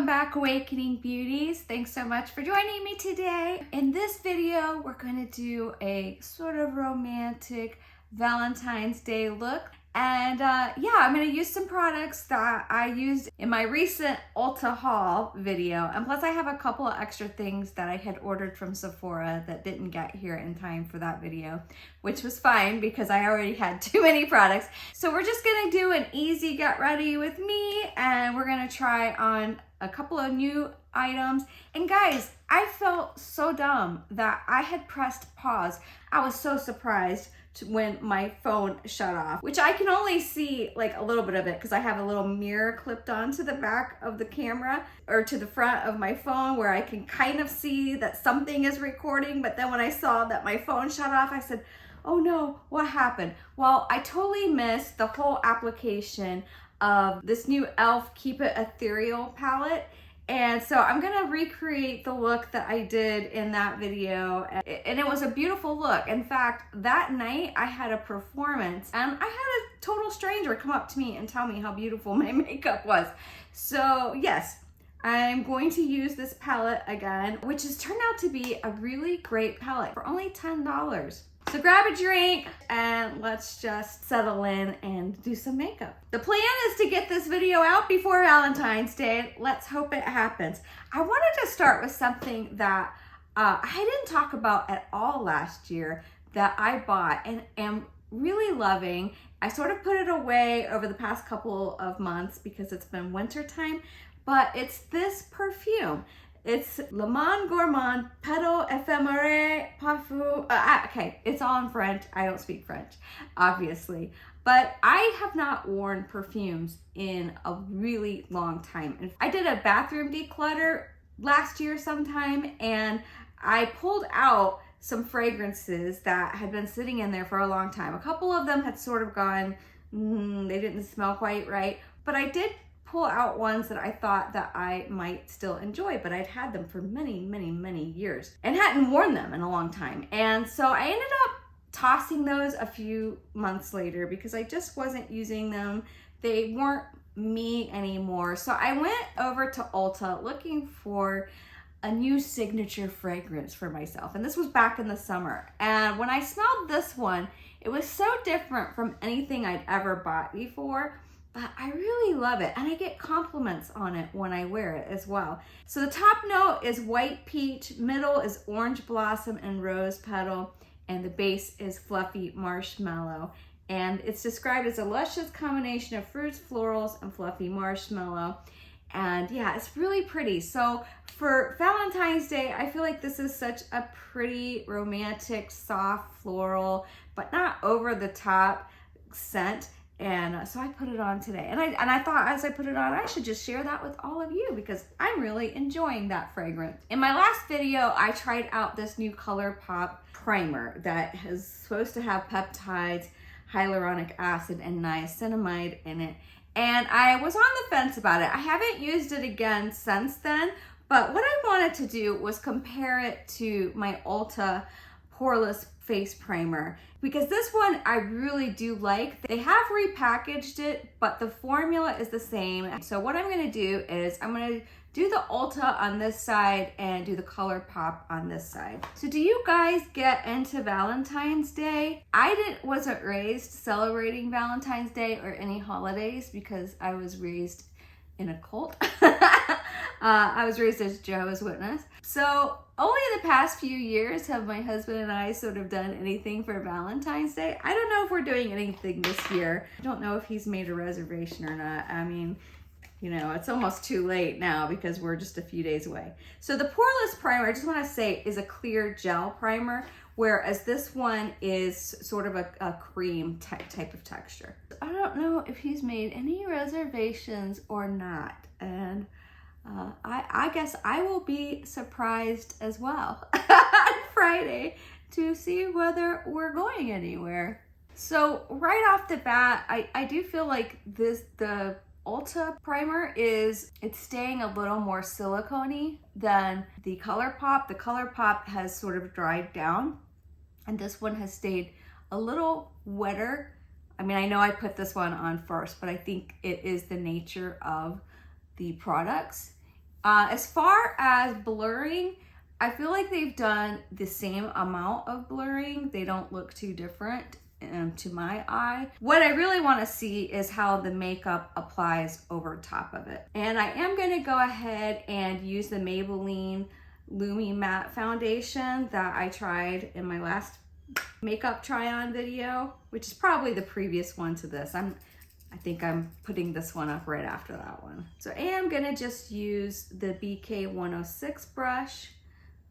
back, Awakening Beauties. Thanks so much for joining me today. In this video, we're going to do a sort of romantic Valentine's Day look. And yeah, I'm going to use some products that I used in my recent Ulta haul video. And plus I have a couple of extra things that I had ordered from Sephora that didn't get here in time for that video, which was fine because I already had too many products. So we're just going to do an easy get ready with me, and we're going to try on a couple of new items. And guys, I felt so dumb that I had pressed pause. I was so surprised when my phone shut off, which I can only see like a little bit of it because I have a little mirror clipped onto the back of the camera or to the front of my phone where I can kind of see that something is recording. But then when I saw that my phone shut off, I said, oh no, what happened? Well, I totally missed the whole application of this new e.l.f. Keep It Ethereal palette. And so I'm gonna recreate the look that I did in that video. And it was a beautiful look. In fact, that night I had a performance and I had a total stranger come up to me and tell me how beautiful my makeup was. So yes, I'm going to use this palette again, which has turned out to be a really great palette for only $10. So grab a drink and let's just settle in and do some makeup. The plan is to get this video out before Valentine's Day. Let's hope it happens. I wanted to start with something that I didn't talk about at all last year that I bought and am really loving. I sort of put it away over the past couple of months because it's been winter time, but it's this perfume. It's Le Monde Gourmand Pétale Éphémère Parfum. Okay, it's all in French. I don't speak French, obviously. But I have not worn perfumes in a really long time. I did a bathroom declutter last year sometime, and I pulled out some fragrances that had been sitting in there for a long time. A couple of them had sort of gone, they didn't smell quite right. But I did pull out ones that I thought that I might still enjoy, but I'd had them for many, many, many years and hadn't worn them in a long time. And so I ended up tossing those a few months later because I just wasn't using them. They weren't me anymore. So I went over to Ulta looking for a new signature fragrance for myself. And this was back in the summer. And when I smelled this one, it was so different from anything I'd ever bought before. But I really love it, and I get compliments on it when I wear it as well. So the top note is white peach, middle is orange blossom and rose petal, and the base is fluffy marshmallow. And it's described as a luscious combination of fruits, florals, and fluffy marshmallow. And yeah, it's really pretty. So for Valentine's Day, I feel like this is such a pretty, romantic, soft, floral, but not over the top scent. And so I put it on today. And I thought as I put it on, I should just share that with all of you because I'm really enjoying that fragrance. In my last video, I tried out this new ColourPop primer that is supposed to have peptides, hyaluronic acid, and niacinamide in it. And I was on the fence about it. I haven't used it again since then, but what I wanted to do was compare it to my Ulta Poreless face primer because this one I really do like. They have repackaged it, but the formula is the same. So what I'm going to do is I'm going to do the Ulta on this side and do the ColourPop on this side. So do you guys get into Valentine's Day? I wasn't raised celebrating Valentine's Day or any holidays because I was raised in a cult. I was raised as Jehovah's Witness. So only the past few years have my husband and I sort of done anything for Valentine's Day. I don't know if we're doing anything this year. I don't know if he's made a reservation or not. I mean, you know, it's almost too late now because we're just a few days away. So the Poreless primer, I just want to say, is a clear gel primer, whereas this one is sort of a cream type of texture. I don't know if he's made any reservations or not. And I guess I will be surprised as well on Friday to see whether we're going anywhere. So right off the bat, I do feel like the Ulta primer it's staying a little more silicone-y than the ColourPop. The ColourPop has sort of dried down and this one has stayed a little wetter. I mean, I know I put this one on first, but I think it is the nature of the products. As far as blurring, I feel like they've done the same amount of blurring. They don't look too different to my eye. What I really want to see is how the makeup applies over top of it. And I am going to go ahead and use the Maybelline Lumi-Matte foundation that I tried in my last makeup try-on video, which is probably the previous one to this. I think I'm putting this one up right after that one. So I am gonna just use the BK106 brush.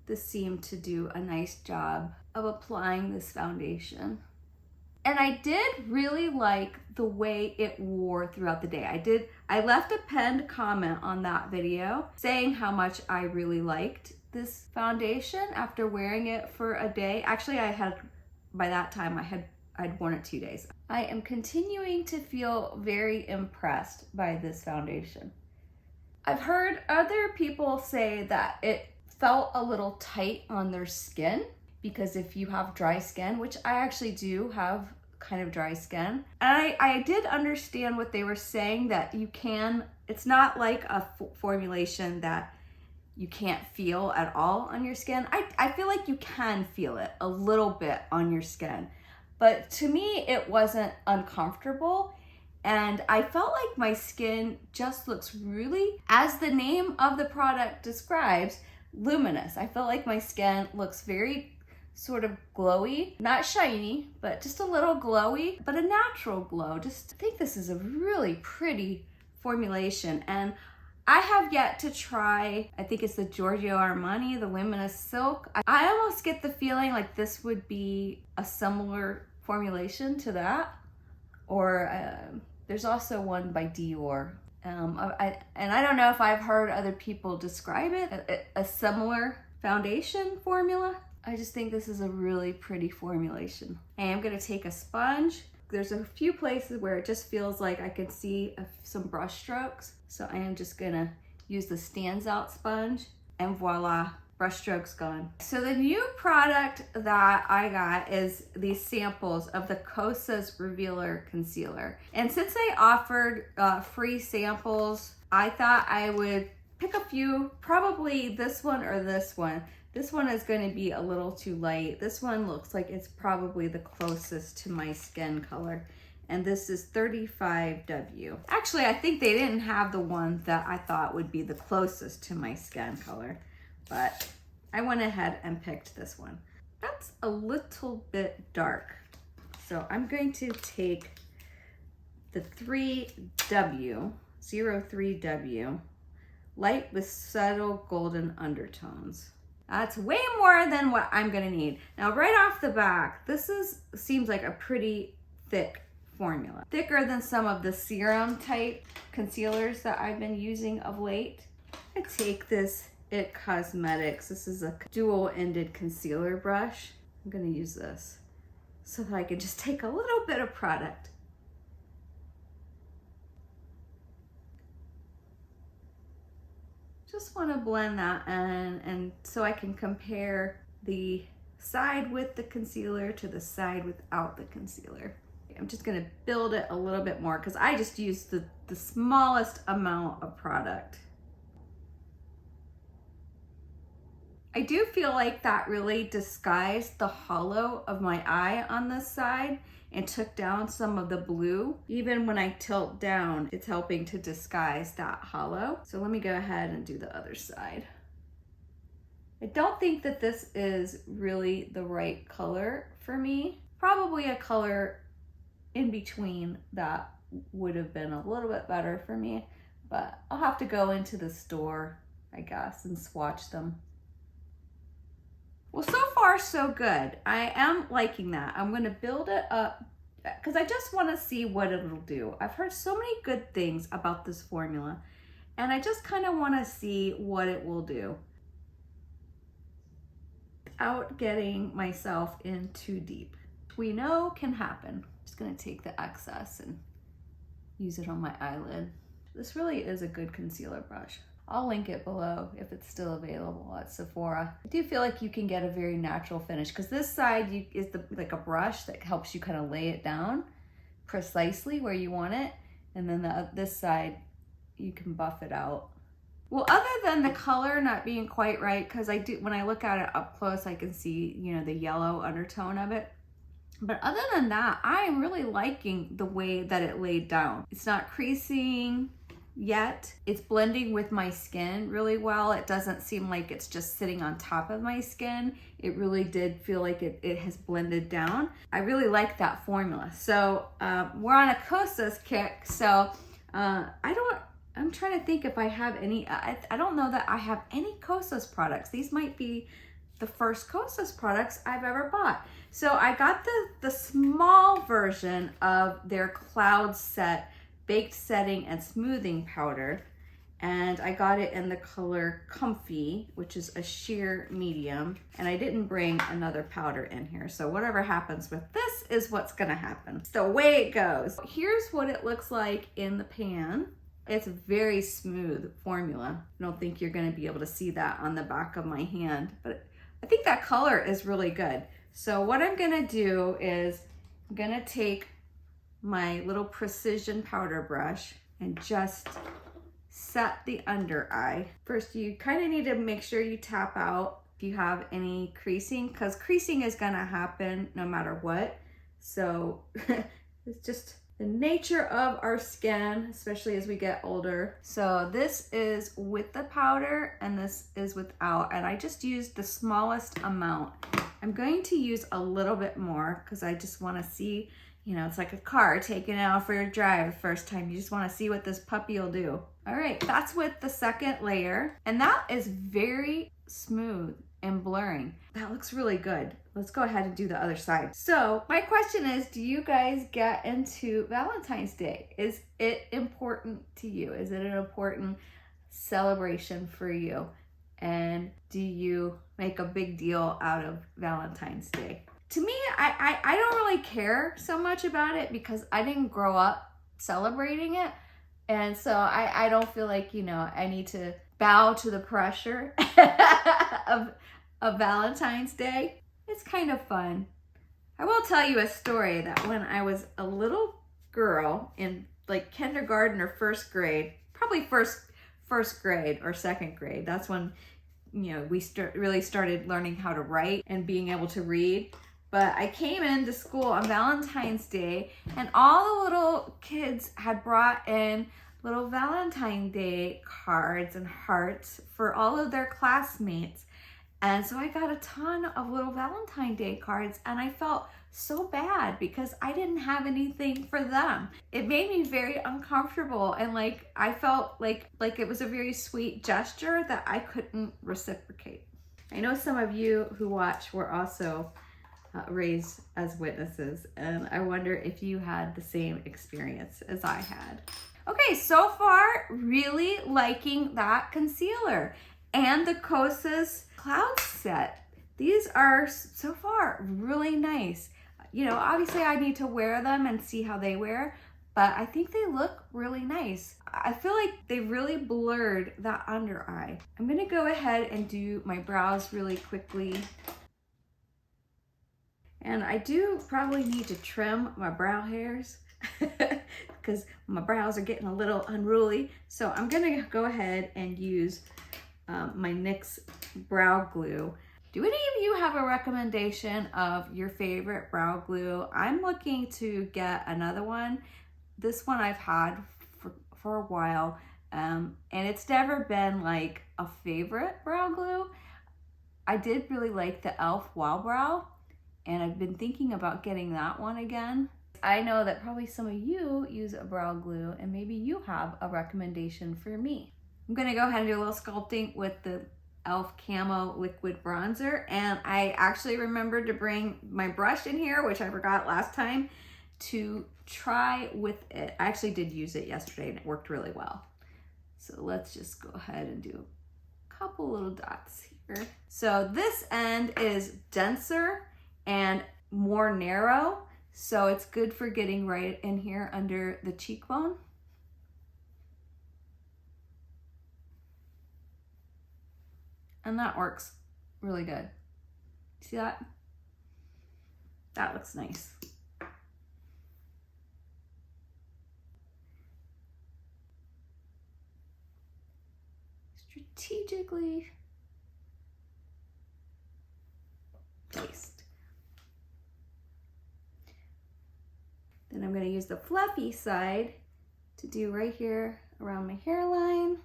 This seemed to do a nice job of applying this foundation. And I did really like the way it wore throughout the day. I left a pinned comment on that video saying how much I really liked this foundation after wearing it for a day. Actually, by that time I'd worn it 2 days. I am continuing to feel very impressed by this foundation. I've heard other people say that it felt a little tight on their skin, because if you have dry skin, which I actually do have kind of dry skin, and I did understand what they were saying, that it's not like a formulation that you can't feel at all on your skin. I feel like you can feel it a little bit on your skin, but to me it wasn't uncomfortable, and I felt like my skin just looks really, as the name of the product describes, luminous. I felt like my skin looks very sort of glowy, not shiny, but just a little glowy, but a natural glow. I think this is a really pretty formulation, and I have yet to try, I think it's the Giorgio Armani, the Luminous Silk. I almost get the feeling like this would be a similar formulation to that. Or there's also one by Dior. And I don't know if I've heard other people describe it, a similar foundation formula. I just think this is a really pretty formulation. I am gonna take a sponge. There's a few places where it just feels like I can see some brush strokes. So I am just gonna use the Stands Out sponge, and voila, brush strokes gone. So the new product that I got is these samples of the Kosas Revealer Concealer. And since they offered free samples, I thought I would pick a few, probably this one or this one. This one is going to be a little too light. This one looks like it's probably the closest to my skin color. And this is 35W. Actually, I think they didn't have the one that I thought would be the closest to my skin color, but I went ahead and picked this one. That's a little bit dark. So I'm going to take the 3W, 03W, light with subtle golden undertones. That's way more than what I'm gonna need. Now, right off the back, seems like a pretty thick formula. Thicker than some of the serum type concealers that I've been using of late. I take this It Cosmetics. This is a dual-ended concealer brush. I'm gonna use this so that I can just take a little bit of product. Just want to blend that in, and so I can compare the side with the concealer to the side without the concealer. I'm just going to build it a little bit more because I just used the smallest amount of product. I do feel like that really disguised the hollow of my eye on this side and took down some of the blue. Even when I tilt down, it's helping to disguise that hollow. So let me go ahead and do the other side. I don't think that this is really the right color for me. Probably a color in between that would have been a little bit better for me, but I'll have to go into the store, I guess, and swatch them. Well, so far so good. I am liking that. I'm gonna build it up because I just wanna see what it'll do. I've heard so many good things about this formula, and I just kinda wanna see what it will do without getting myself in too deep. We know can happen. I'm just gonna take the excess and use it on my eyelid. This really is a good concealer brush. I'll link it below if it's still available at Sephora. I do feel like you can get a very natural finish because this side is like a brush that helps you kind of lay it down precisely where you want it. And then this side, you can buff it out Well, other than the color not being quite right, because when I look at it up close, I can see, you know, the yellow undertone of it. But other than that, I am really liking the way that it laid down. It's not creasing yet. It's blending with my skin really well. It doesn't seem like it's just sitting on top of my skin. It really did feel like it has blended down. I really like that formula. So we're on a Kosas kick. So I'm trying to think if I have any, I don't know that I have any Kosas products. These might be the first Kosas products I've ever bought. So I got the small version of their Cloud Set Baked Setting and Smoothing Powder. And I got it in the color Comfy, which is a sheer medium. And I didn't bring another powder in here. So whatever happens with this is what's gonna happen. It's the way it goes. Here's what it looks like in the pan. It's a very smooth formula. I don't think you're gonna be able to see that on the back of my hand, but I think that color is really good. So what I'm gonna do is I'm gonna take my little precision powder brush and just set the under eye. First, you kind of need to make sure you tap out if you have any creasing, because creasing is gonna happen no matter what. So it's just the nature of our skin, especially as we get older. So this is with the powder and this is without, and I just used the smallest amount. I'm going to use a little bit more because I just want to see, you know, it's like a car taking it out for a drive the first time. You just want to see what this puppy will do. All right, that's with the second layer, and that is very smooth and blurring. That looks really good. Let's go ahead and do the other side. So my question is, do you guys get into Valentine's Day? Is it important to you? Is it an important celebration for you? And do you make a big deal out of Valentine's Day? To me, I don't really care so much about it because I didn't grow up celebrating it. And so I don't feel like, you know, I need to bow to the pressure of Valentine's Day. It's kind of fun. I will tell you a story that when I was a little girl in like kindergarten or first grade, probably first grade or second grade, that's when, you know, we really started learning how to write and being able to read. But I came into school on Valentine's Day and all the little kids had brought in little Valentine's Day cards and hearts for all of their classmates. And so I got a ton of little Valentine's Day cards and I felt so bad because I didn't have anything for them. It made me very uncomfortable and like I felt like it was a very sweet gesture that I couldn't reciprocate. I know some of you who watch were also raised as witnesses, and I wonder if you had the same experience as I had. Okay, so far really liking that concealer and the Kosas Cloud Set. These are so far really nice. You know, obviously I need to wear them and see how they wear, but I think they look really nice. I feel like they really blurred that under eye. I'm gonna go ahead and do my brows really quickly. And I do probably need to trim my brow hairs because my brows are getting a little unruly. So I'm gonna go ahead and use my NYX brow glue. Do any of you have a recommendation of your favorite brow glue? I'm looking to get another one. This one I've had for a while, and it's never been like a favorite brow glue. I did really like the e.l.f. Wow Brow, and I've been thinking about getting that one again. I know that probably some of you use a brow glue and maybe you have a recommendation for me. I'm gonna go ahead and do a little sculpting with the e.l.f. Camo Liquid Bronzer, and I actually remembered to bring my brush in here, which I forgot last time, to try with it. I actually did use it yesterday and it worked really well. So let's just go ahead and do a couple little dots here. So this end is denser and more narrow, so it's good for getting right in here under the cheekbone. And that works really good. See that? That looks nice. strategically placed. Then I'm going to use the fluffy side to do right here around my hairline.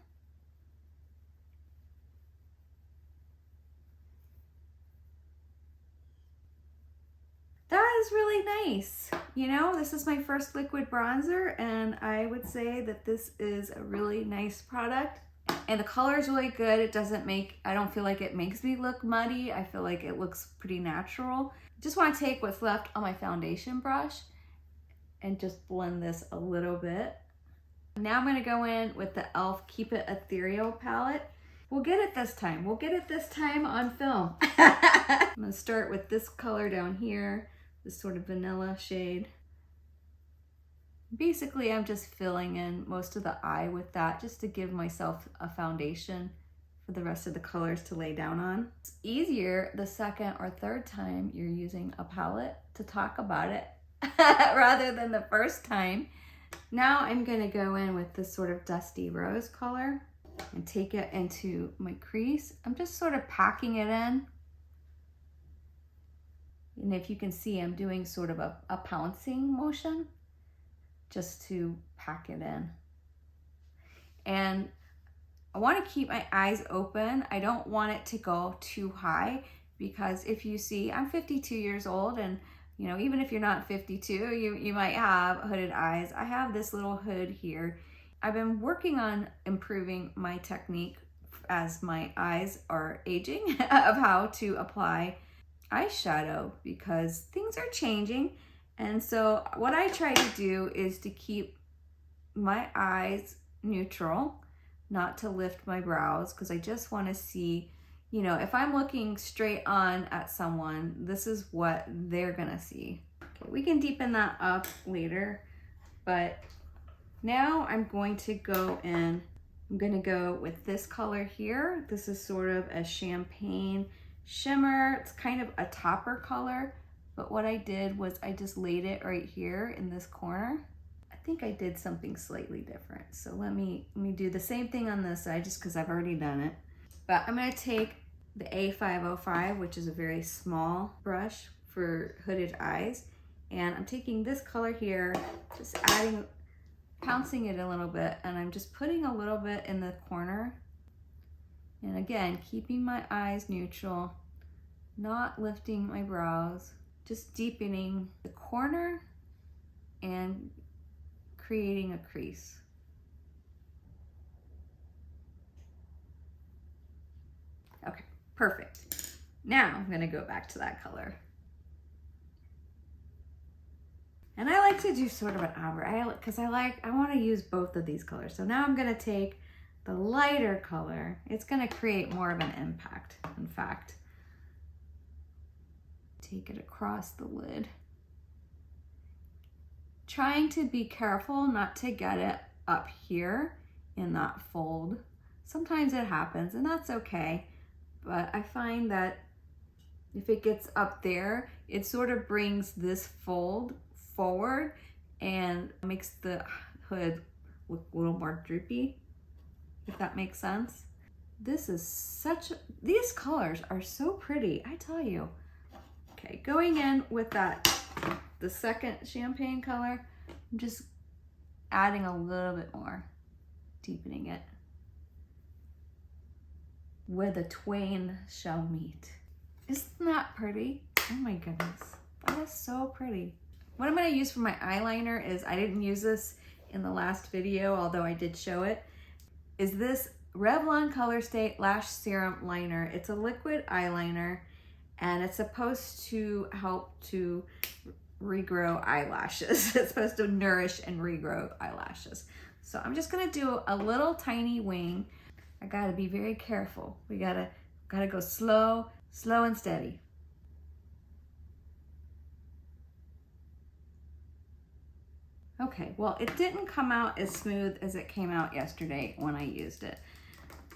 That is really nice. You know, this is my first liquid bronzer, and I would say that this is a really nice product. And the color is really good. It doesn't make, I don't feel like it makes me look muddy. I feel like it looks pretty natural. Just want to take what's left on my foundation brush and just blend this a little bit. Now I'm going to go in with the e.l.f. Keep It Ethereal palette. We'll get it this time. We'll get it this time on film. I'm going to start with this color down here, this sort of vanilla shade. Basically, I'm just filling in most of the eye with that just to give myself a foundation for the rest of the colors to lay down on. It's easier the second or third time you're using a palette to talk about it rather than the first time. Now I'm going to go in with this sort of dusty rose color and take it into my crease. I'm just sort of packing it in. And if you can see, I'm doing sort of a pouncing motion just to pack it in. And I want to keep my eyes open. I don't want it to go too high because if you see, I'm 52 years old, and you know, even if you're not 52, you might have hooded eyes. I have this little hood here. I've been working on improving my technique as my eyes are aging of how to apply eyeshadow because things are changing. And so what I try to do is to keep my eyes neutral, not to lift my brows, because I just want to see, you know, if I'm looking straight on at someone, this is what they're gonna see. Okay, we can deepen that up later, but now I'm going to go in, I'm gonna go with this color here. This is sort of a champagne shimmer. It's kind of a topper color. But what I did was I just laid it right here in this corner. I think I did something slightly different. So let me do the same thing on this side just because I've already done it. But I'm going to take the A505, which is a very small brush for hooded eyes. And I'm taking this color here, just pouncing it a little bit. And I'm just putting a little bit in the corner. And again, keeping my eyes neutral, not lifting my brows. Just deepening the corner and creating a crease. Okay, perfect. Now I'm gonna go back to that color. And I like to do sort of an ombre, because I want to use both of these colors. So now I'm gonna take the lighter color. It's gonna create more of an impact, in fact. Take it across the lid. Trying to be careful not to get it up here in that fold. Sometimes it happens and that's okay, but I find that if it gets up there, it sort of brings this fold forward and makes the hood look a little more droopy, if that makes sense. This is these colors are so pretty, I tell you. Okay, going in with the second champagne color, I'm just adding a little bit more, deepening it. Where the twain shall meet. Isn't that pretty? Oh my goodness, that is so pretty. What I'm going to use for my eyeliner is, I didn't use this in the last video, although I did show it, is this Revlon ColorStay Lash Serum Liner. It's a liquid eyeliner. And it's supposed to help to regrow eyelashes. It's supposed to nourish and regrow eyelashes. So I'm just gonna do a little tiny wing. I gotta be very careful. We gotta go slow and steady. Okay, well, it didn't come out as smooth as it came out yesterday when I used it.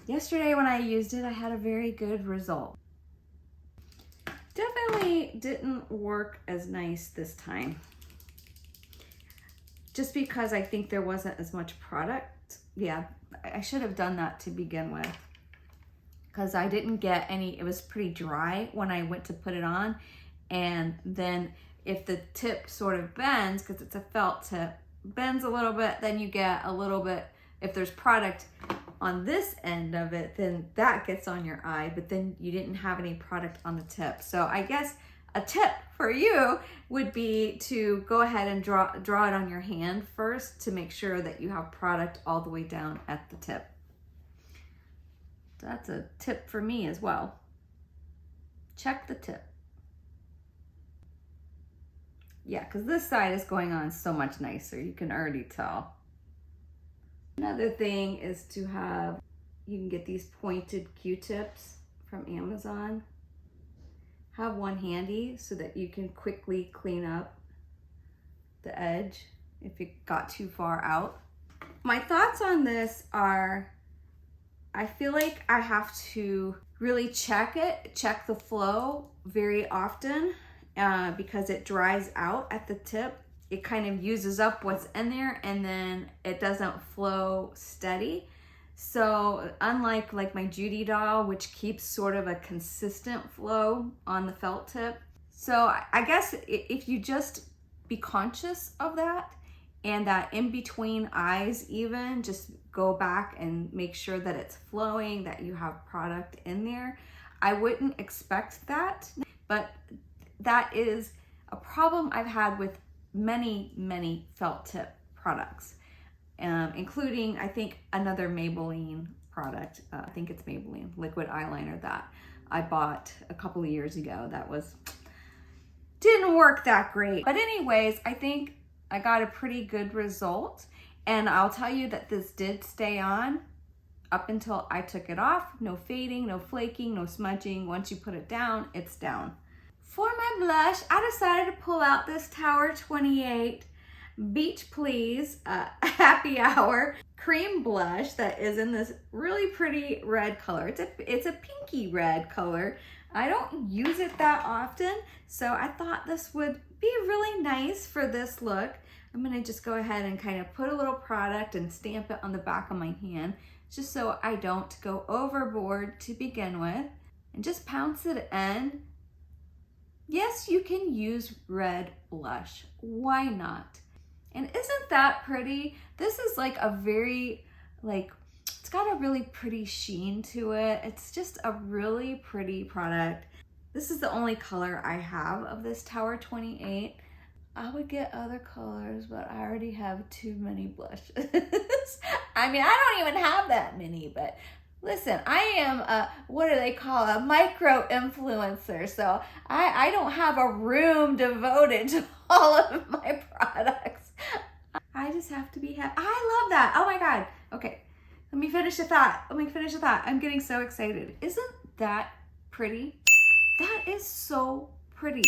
Yesterday when I used it, I had a very good result. Definitely didn't work as nice this time. Just because I think there wasn't as much product. Yeah, I should have done that to begin with. because I didn't get any, it was pretty dry when I went to put it on. And then if the tip sort of bends, because it's a felt tip, bends a little bit, then you get a little bit, if there's product on this end of it, then that gets on your eye, but then you didn't have any product on the tip. So I guess a tip for you would be to go ahead and draw it on your hand first to make sure that you have product all the way down at the tip. That's a tip for me as well. Check the tip. Yeah, because this side is going on so much nicer. You can already tell. Another thing is to have, you can get these pointed Q-tips from Amazon. Have one handy so that you can quickly clean up the edge if it got too far out. My thoughts on this are, I feel like I have to really check the flow very often because it dries out at the tip. It kind of uses up what's in there and then it doesn't flow steady. So unlike like my Judy doll, which keeps sort of a consistent flow on the felt tip. So I guess if you just be conscious of that, and that in between eyes even, just go back and make sure that it's flowing, that you have product in there. I wouldn't expect that, but that is a problem I've had with many felt tip products, including I think another Maybelline product. I think it's Maybelline liquid eyeliner that I bought a couple of years ago. That didn't work that great. But anyways, I think I got a pretty good result, and I'll tell you that this did stay on up until I took it off. No fading, no flaking, no smudging. Once you put it down, it's down. For my blush, I decided to pull out this Tower 28 BeachPlease Happy Hour cream blush that is in this really pretty red color. It's a pinky red color. I don't use it that often, so I thought this would be really nice for this look. I'm gonna just go ahead and kind of put a little product and stamp it on the back of my hand, just so I don't go overboard to begin with, and just pounce it in. Yes, you can use red blush. Why not? And isn't that pretty? This is like a very, it's got a really pretty sheen to it. It's just a really pretty product. This is the only color I have of this Tower 28. I would get other colors, but I already have too many blushes. I mean, I don't even have that many, but listen, I am a, what do they call, a micro influencer. So I don't have a room devoted to all of my products. I just have to be happy. I love that. Oh my God. Okay, let me finish the thought. I'm getting so excited. Isn't that pretty? That is so pretty.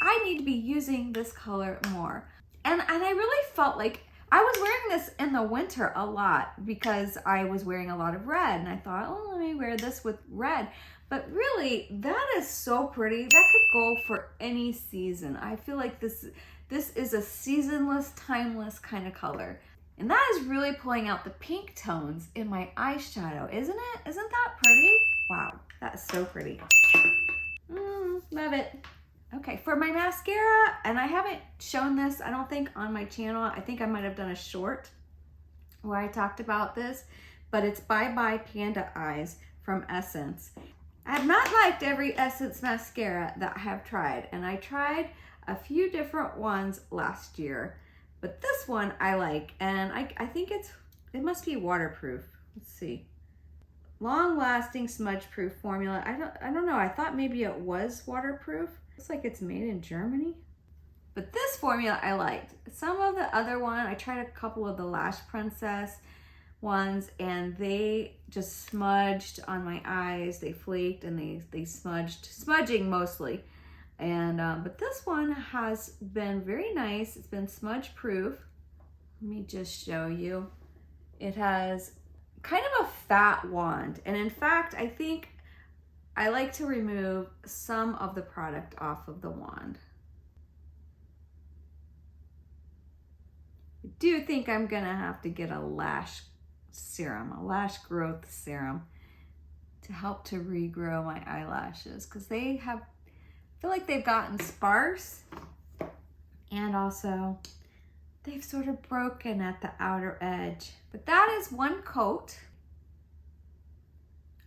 I need to be using this color more. And I really felt like I was wearing this in the winter a lot because I was wearing a lot of red, and I thought, oh, let me wear this with red. But really, that is so pretty. That could go for any season. I feel like this is a seasonless, timeless kind of color. And that is really pulling out the pink tones in my eyeshadow, isn't it? Isn't that pretty? Wow, that is so pretty. Love it. Okay, for my mascara, and I haven't shown this, I don't think, on my channel. I think I might have done a short where I talked about this, but it's Bye Bye Panda Eyes from Essence. I have not liked every Essence mascara that I have tried, and I tried a few different ones last year, but this one I like, and I think it must be waterproof. Let's see. Long-lasting smudge-proof formula. I don't know. I thought maybe it was waterproof. Looks like it's made in Germany. But this formula I liked. Some of the other one, I tried a couple of the Lash Princess ones, and they just smudged on my eyes. They flaked and they smudged, smudging mostly. And but this one has been very nice. It's been smudge proof. Let me just show you. It has kind of a fat wand, and in fact, I think I like to remove some of the product off of the wand. I do think I'm gonna have to get a lash serum, a lash growth serum, to help to regrow my eyelashes because they have, I feel like they've gotten sparse and also they've sort of broken at the outer edge. But that is one coat.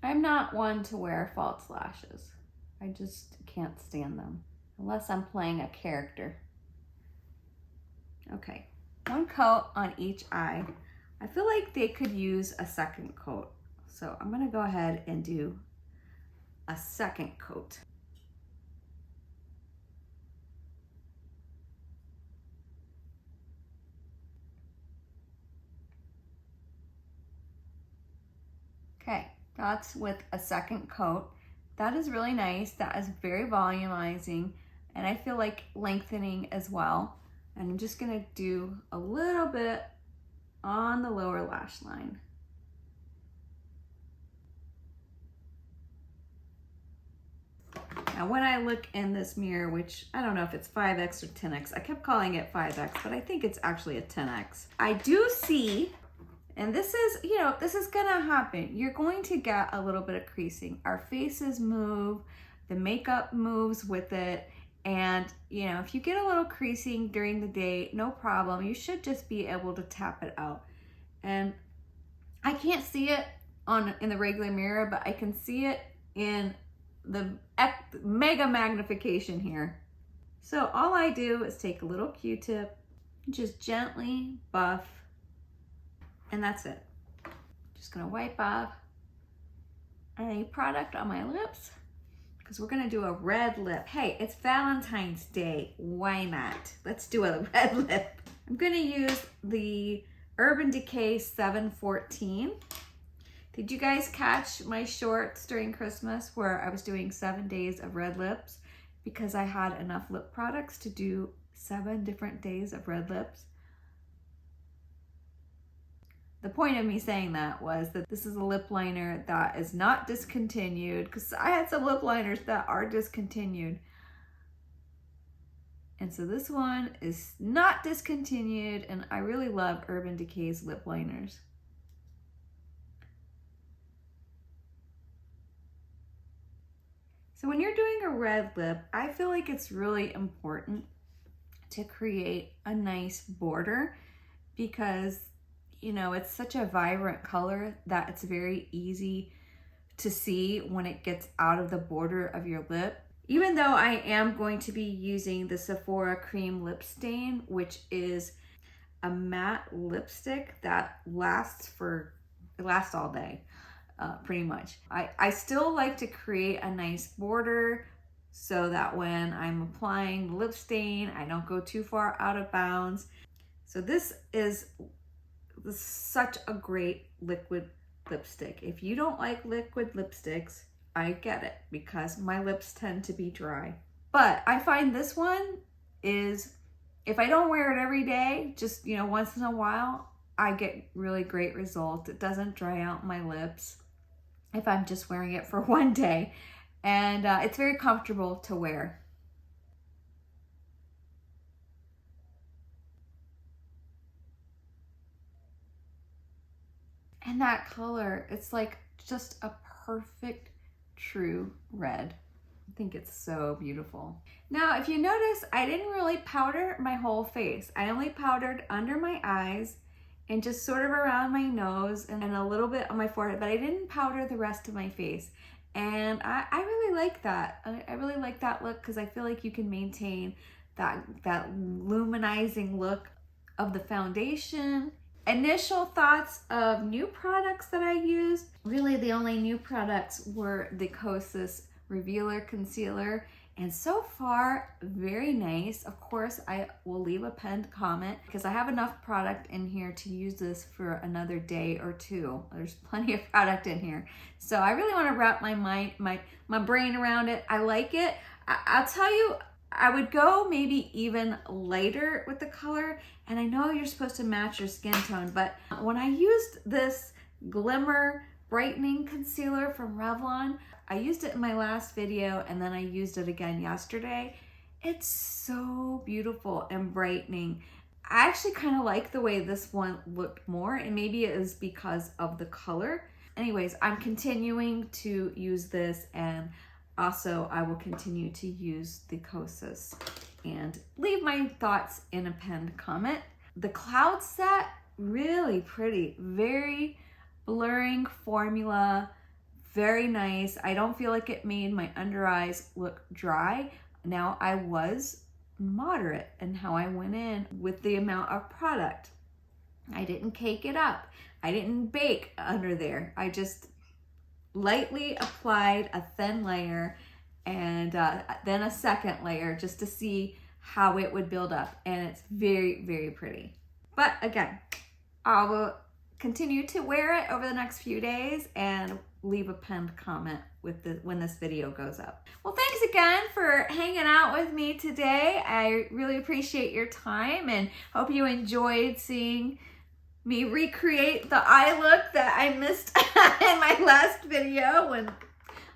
I'm not one to wear false lashes. I just can't stand them unless I'm playing a character. Okay, one coat on each eye. I feel like they could use a second coat. So I'm gonna go ahead and do a second coat. Okay, that's with a second coat. That is really nice. That is very volumizing, and I feel like lengthening as well. And I'm just gonna do a little bit on the lower lash line. Now when I look in this mirror, which I don't know if it's 5X or 10X, I kept calling it 5X, but I think it's actually a 10X. I do see, and this is, you know, this is gonna happen. You're going to get a little bit of creasing. Our faces move, the makeup moves with it. And, you know, if you get a little creasing during the day, no problem. You should just be able to tap it out. And I can't see it in the regular mirror, but I can see it in the mega magnification here. So all I do is take a little Q-tip, just gently buff, and that's it. Just gonna wipe off any product on my lips because we're gonna do a red lip. Hey, it's Valentine's Day, why not? Let's do a red lip. I'm gonna use the Urban Decay 714. Did you guys catch my shorts during Christmas where I was doing 7 days of red lips because I had enough lip products to do 7 different days of red lips? The point of me saying that was that this is a lip liner that is not discontinued because I had some lip liners that are discontinued. And so this one is not discontinued, and I really love Urban Decay's lip liners. So when you're doing a red lip, I feel like it's really important to create a nice border because, you know, it's such a vibrant color that it's very easy to see when it gets out of the border of your lip. Even though I am going to be using the Sephora Cream Lip Stain, which is a matte lipstick that lasts all day, pretty much. I still like to create a nice border so that when I'm applying the lip stain, I don't go too far out of bounds. So this is such a great liquid lipstick. If you don't like liquid lipsticks, I get it because my lips tend to be dry. But I find this one is, if I don't wear it every day, just, you know, once in a while, I get really great results. It doesn't dry out my lips if I'm just wearing it for one day. And it's very comfortable to wear. And that color, it's like just a perfect true red. I think it's so beautiful. Now, if you notice, I didn't really powder my whole face. I only powdered under my eyes and just sort of around my nose and a little bit on my forehead, but I didn't powder the rest of my face. And I really like that. I really like that look because I feel like you can maintain that luminizing look of the foundation. Initial thoughts of new products that I used. Really the only new products were the Kosas Revealer Concealer, and so far very nice. Of course, I will leave a pinned comment because I have enough product in here to use this for another day or two. There's plenty of product in here, so I really want to wrap my brain around it. I like it. I'll tell you, I would go maybe even lighter with the color, and I know you're supposed to match your skin tone, but when I used this Glimmer Brightening Concealer from Revlon, I used it in my last video and then I used it again yesterday. It's so beautiful and brightening. I actually kind of like the way this one looked more, and maybe it is because of the color. anyways, I'm continuing to use this, and also I will continue to use the Kosas. And leave my thoughts in a pinned comment. The cloud set, really pretty, very blurring formula, very nice. I don't feel like it made my under eyes look dry. Now, I was moderate in how I went in with the amount of product. I didn't cake it up. I didn't bake under there. I just lightly applied a thin layer and then a second layer just to see how it would build up. And it's very, very pretty. But again, I will continue to wear it over the next few days and leave a pinned comment with when this video goes up. Well, thanks again for hanging out with me today. I really appreciate your time and hope you enjoyed seeing me recreate the eye look that I missed in my last video when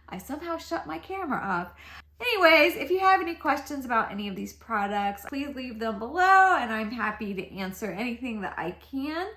I somehow shut my camera off. Anyways, if you have any questions about any of these products, please leave them below and I'm happy to answer anything that I can.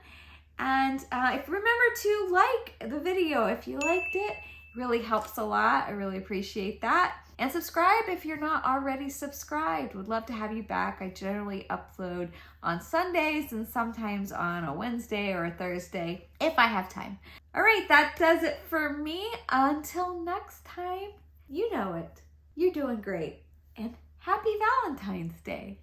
And remember to like the video if you liked it. It really helps a lot. I really appreciate that. And subscribe if you're not already subscribed. Would love to have you back. I generally upload on Sundays and sometimes on a Wednesday or a Thursday if I have time. All right, that does it for me. Until next time, you know it. You're doing great. And happy Valentine's Day.